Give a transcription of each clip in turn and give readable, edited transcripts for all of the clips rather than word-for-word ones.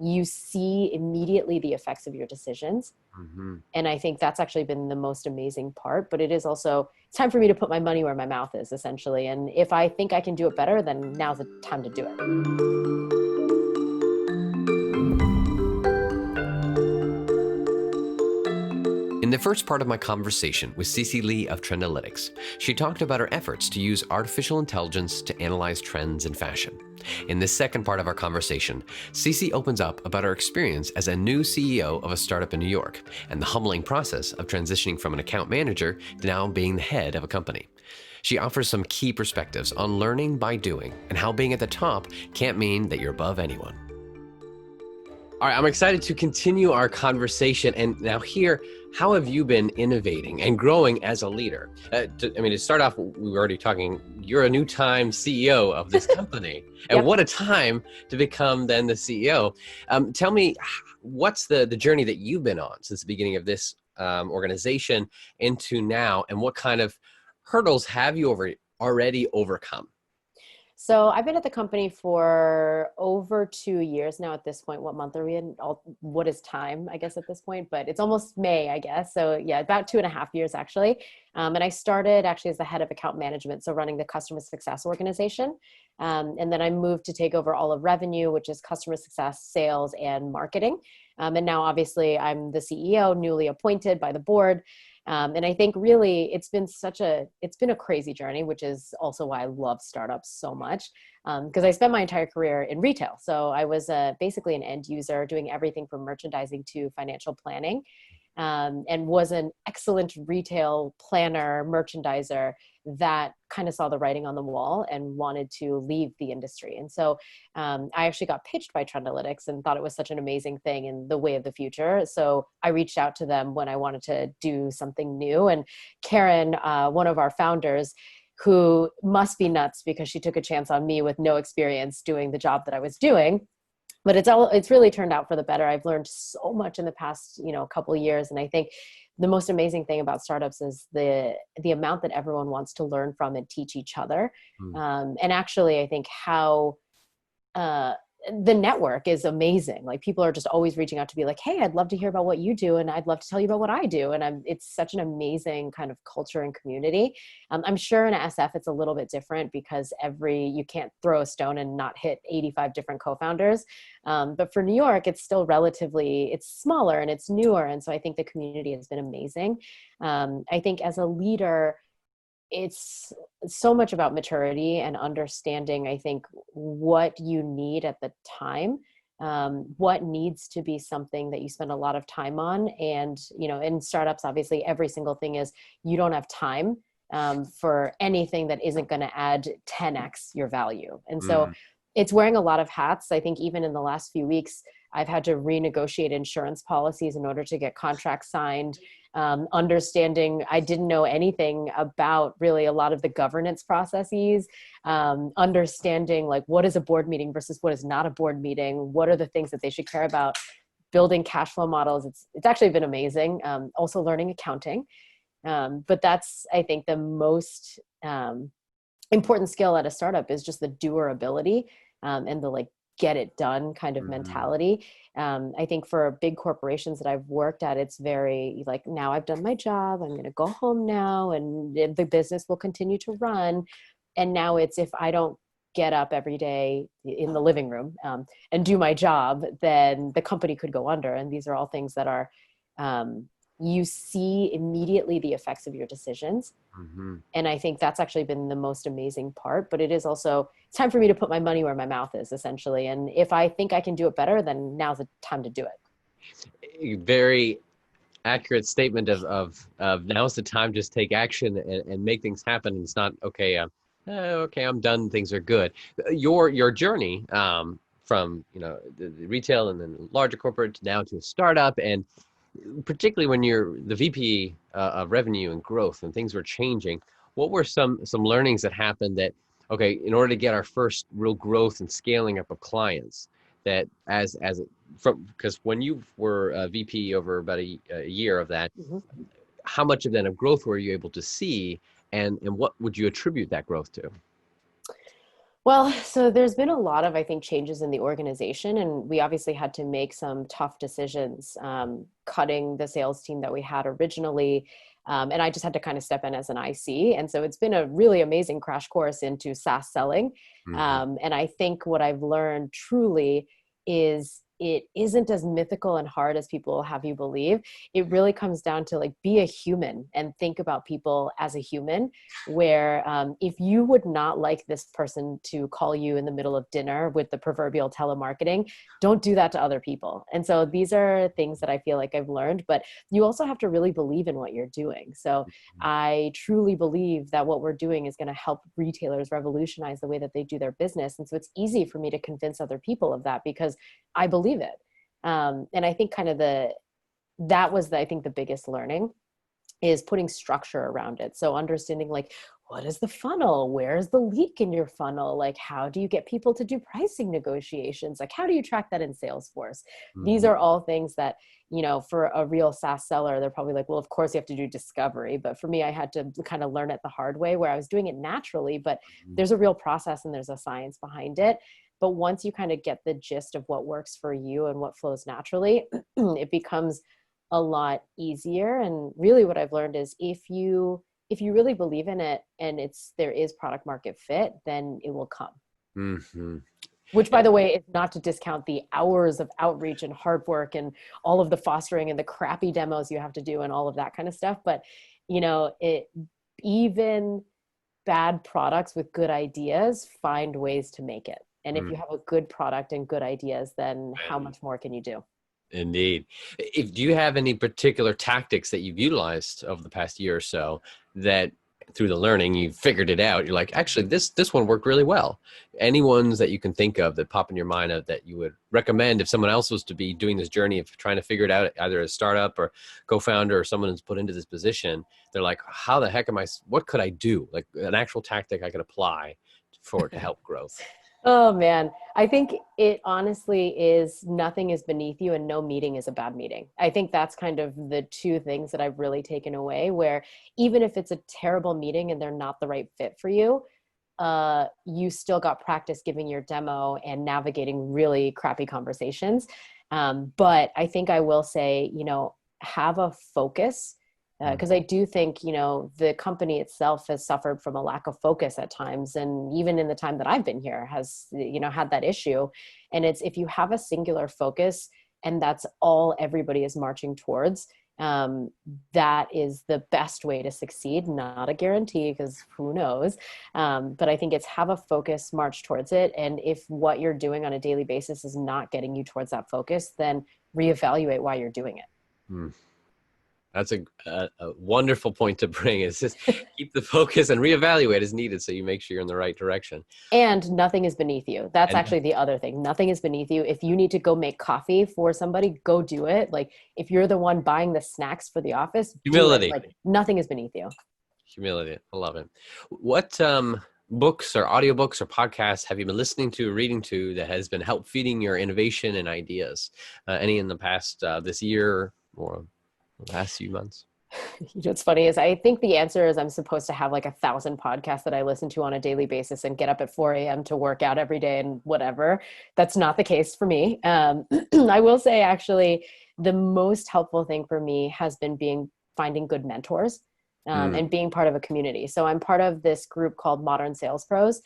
you see immediately the effects of your decisions. Mm-hmm. And I think that's actually been the most amazing part, but it is also, it's time for me to put my money where my mouth is, essentially. And if I think I can do it better, then now's the time to do it. In the first part of my conversation with Cece Lee of Trendalytics, she talked about her efforts to use artificial intelligence to analyze trends in fashion. In this second part of our conversation, Cece opens up about her experience as a new CEO of a startup in New York and the humbling process of transitioning from an account manager to now being the head of a company. She offers some key perspectives on learning by doing and how being at the top can't mean that you're above anyone. All right, I'm excited to continue our conversation. And now here, how have you been innovating and growing as a leader? To start off, we were already talking, you're a new time CEO of this company. And Yep. What a time to become then the CEO. Tell me, what's the journey that you've been on since the beginning of this organization into now, and what kind of hurdles have you already overcome? So I've been at the company for over 2 years now at this point. What month are we in? What is time, I guess, at this point? But it's almost May, I guess. So yeah, about 2.5 years actually. And I started actually as the head of account management, so running the customer success organization. And then I moved to take over all of revenue, which is customer success, sales, and marketing. And now obviously I'm the CEO, newly appointed by the board. And I think really it's been a crazy journey, which is also why I love startups so much. Because I spent my entire career in retail. So I was basically an end user doing everything from merchandising to financial planning, and was an excellent retail planner, merchandiser that kind of saw the writing on the wall and wanted to leave the industry. And so I actually got pitched by Trendalytics and thought it was such an amazing thing and the way of the future. So I reached out to them when I wanted to do something new. And Karen, one of our founders, who must be nuts because she took a chance on me with no experience doing the job that I was doing. But it's really turned out for the better. I've learned so much in the past, couple of years. And I think the most amazing thing about startups is the amount that everyone wants to learn from and teach each other. And actually, I think how the network is amazing. Like, people are just always reaching out to be like, hey, I'd love to hear about what you do. And I'd love to tell you about what I do. And it's such an amazing kind of culture and community. I'm sure in SF, it's a little bit different because you can't throw a stone and not hit 85 different co-founders. But for New York, it's still it's smaller and it's newer. And so I think the community has been amazing. I think as a leader, it's so much about maturity and understanding, I think, what you need at the time, what needs to be something that you spend a lot of time on. And, in startups, obviously, every single thing is you don't have time for anything that isn't going to add 10x your value. And so it's wearing a lot of hats. I think even in the last few weeks, I've had to renegotiate insurance policies in order to get contracts signed. Understanding I didn't know anything about really a lot of the governance processes, understanding like what is a board meeting versus what is not a board meeting, what are the things that they should care about, building cash flow models. It's actually been amazing. Also learning accounting. But that's, I think, the most important skill at a startup is just the doer ability, and the get it done kind of mentality. I think for big corporations that I've worked at, it's very like, now I've done my job, I'm going to go home now, and the business will continue to run. And now it's, if I don't get up every day in the living room and do my job, then the company could go under. And these are all things that are, you see immediately the effects of your decisions. And I think that's actually been the most amazing part, but it is also, it's time for me to put my money where my mouth is, essentially. And if I think I can do it better, then now's the time to do it. A very accurate statement of now's the time, just take action and make things happen. It's not, okay, I'm done, things are good. Your journey from, the retail and then larger corporate now to a startup, and particularly when you're the VP of revenue and growth and things were changing, what were some learnings that happened that, okay, in order to get our first real growth and scaling up of clients, that because when you were a VP over about a year of that, how much of that of growth were you able to see, and what would you attribute that growth to? Well, so there's been a lot of, I think, changes in the organization, and we obviously had to make some tough decisions, cutting the sales team that we had originally. And I just had to kind of step in as an IC. And so it's been a really amazing crash course into SaaS selling. Hmm. And I think what I've learned truly is it isn't as mythical and hard as people have you believe. It really comes down to like be a human and think about people as a human where if you would not like this person to call you in the middle of dinner with the proverbial telemarketing, don't do that to other people. And so these are things that I feel like I've learned, but you also have to really believe in what you're doing. So I truly believe that what we're doing is going to help retailers revolutionize the way that they do their business. And so it's easy for me to convince other people of that because I believe it. And I think kind of that was I think the biggest learning is putting structure around it. So understanding like, what is the funnel? Where's the leak in your funnel? Like, how do you get people to do pricing negotiations? Like, how do you track that in Salesforce? These Hmm. are all things that, for a real SaaS seller, they're probably like, well, of course you have to do discovery. But for me, I had to kind of learn it the hard way where I was doing it naturally, but there's a real process and there's a science behind it. But once you kind of get the gist of what works for you and what flows naturally, it becomes a lot easier. And really what I've learned is if you really believe in it and there is product market fit, then it will come. Hmm. Which, by the way, is not to discount the hours of outreach and hard work and all of the fostering and the crappy demos you have to do and all of that kind of stuff. But, it even bad products with good ideas find ways to make it. And if you have a good product and good ideas, then how much more can you do? Indeed. Do you have any particular tactics that you've utilized over the past year or so that through the learning you figured it out? You're like, actually, this one worked really well. Any ones that you can think of that pop in your mind of that you would recommend if someone else was to be doing this journey of trying to figure it out, either a startup or co-founder or someone who's put into this position? They're like, how the heck what could I do? Like an actual tactic I could apply for it to help growth. Oh man, I think it honestly is nothing is beneath you and no meeting is a bad meeting. I think that's kind of the two things that I've really taken away where even if it's a terrible meeting and they're not the right fit for you, you still got practice giving your demo and navigating really crappy conversations. But I think I will say, have a focus because I do think, the company itself has suffered from a lack of focus at times. And even in the time that I've been here has, had that issue. And it's if you have a singular focus and that's all everybody is marching towards, um, that is the best way to succeed. Not a guarantee because who knows. But I think it's have a focus, march towards it. And if what you're doing on a daily basis is not getting you towards that focus, then reevaluate why you're doing Mm. That's a wonderful point to bring. Is just keep the focus and reevaluate as needed, so you make sure you're in the right direction. and nothing is beneath you. That's And actually the other thing. Nothing is beneath you. If you need to go make coffee for somebody, go do it. Like if you're the one buying the snacks for the office, do it. humility, Like nothing is beneath you. humility. I love it. What books or audiobooks or podcasts have you been listening to, or reading to that has been help feeding your innovation and ideas? Any in the past this year or the past few months? What's funny is I think the answer is I'm supposed to have like 1,000 podcasts that I listen to on a daily basis and get up at 4 a.m. to work out every day and whatever. That's not the case for me. I will say actually the most helpful thing for me has been finding good mentors Mm. and being part of a community. So I'm part of this group called Modern Sales Pros.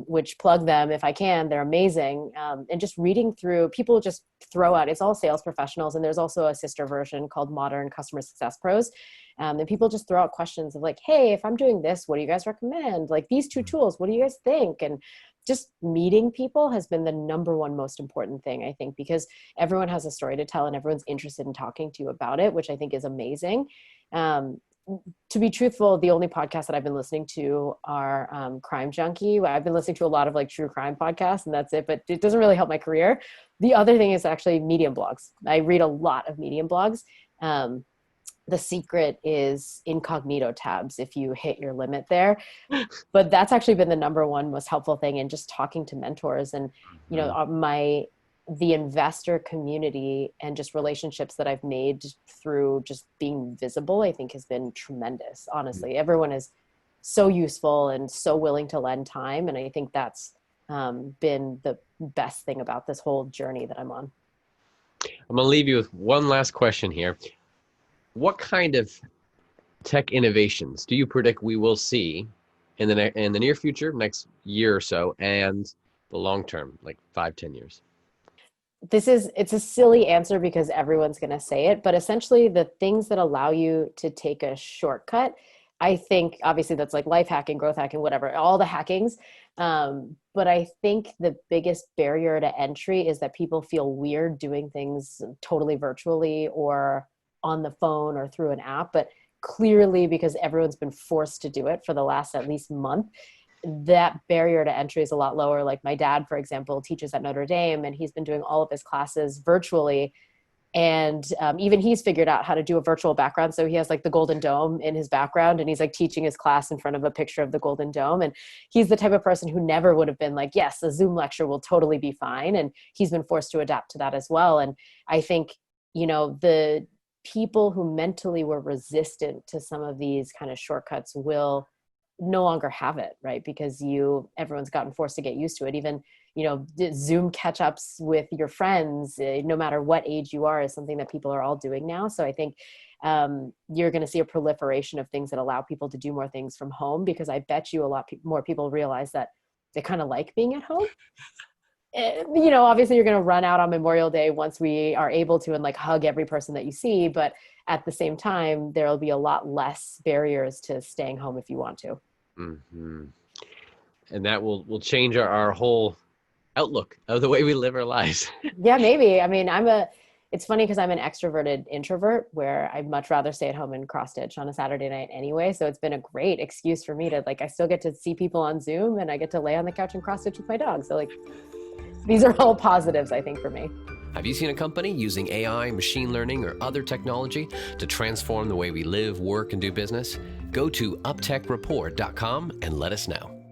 Which plug them if I can. They're amazing. And just reading through, people just throw out, it's all sales professionals. And there's also a sister version called Modern Customer Success Pros. And people just throw out questions of like, hey, if I'm doing this, what do you guys recommend? Like these two tools, what do you guys think? And just meeting people has been the number one most important thing, I think, because everyone has a story to tell and everyone's interested in talking to you about it, which I think is amazing. Um, to be truthful, the only podcasts that I've been listening to are Crime Junkie. I've been listening to a lot of like true crime podcasts and that's it, but it doesn't really help my career. The other thing is actually Medium blogs. I read a lot of Medium blogs. The secret is incognito tabs if you hit your limit there. But that's actually been the number one most helpful thing in just talking to mentors and, Mhm. the investor community and just relationships that I've made through just being visible, I think has been tremendous. Honestly, everyone is so useful and so willing to lend time. And I think that's been the best thing about this whole journey that I'm on. I'm going to leave you with one last question here. What kind of tech innovations do you predict we will see in the near future, next year or so, and the long term, like 5-10 years? It's a silly answer because everyone's going to say it, but essentially the things that allow you to take a shortcut, I think obviously that's like life hacking, growth hacking, whatever, all the hackings. But I think the biggest barrier to entry is that people feel weird doing things totally virtually or on the phone or through an app. But clearly, because everyone's been forced to do it for the last at least month, that barrier to entry is a lot lower. Like my dad, for example, teaches at Notre Dame, and he's been doing all of his classes virtually. And even he's figured out how to do a virtual background. So he has like the Golden Dome in his background, and he's like teaching his class in front of a picture of the Golden Dome. And he's the type of person who never would have been like, yes, a Zoom lecture will totally be fine. And he's been forced to adapt to that as well. And I think, the people who mentally were resistant to some of these kind of shortcuts will no longer have it, right? Because everyone's gotten forced to get used to it. Even, Zoom catch-ups with your friends, no matter what age you are, is something that people are all doing now. So I think you're going to see a proliferation of things that allow people to do more things from home, because I bet you a lot more people realize that they kind of like being at home. Obviously you're going to run out on Memorial Day once we are able to, and like hug every person that you see. But at the same time, there'll be a lot less barriers to staying home if you want to. Mm-hmm. And that will change our whole outlook of the way we live our lives. Yeah, maybe. I mean, it's funny because I'm an extroverted introvert where I'd much rather stay at home and cross stitch on a Saturday night anyway. So it's been a great excuse for me to I still get to see people on Zoom, and I get to lay on the couch and cross stitch with my dog. So these are all positives, I think, for me. Have you seen a company using AI, machine learning, or other technology to transform the way we live, work, and do business? Go to uptechreport.com and let us know.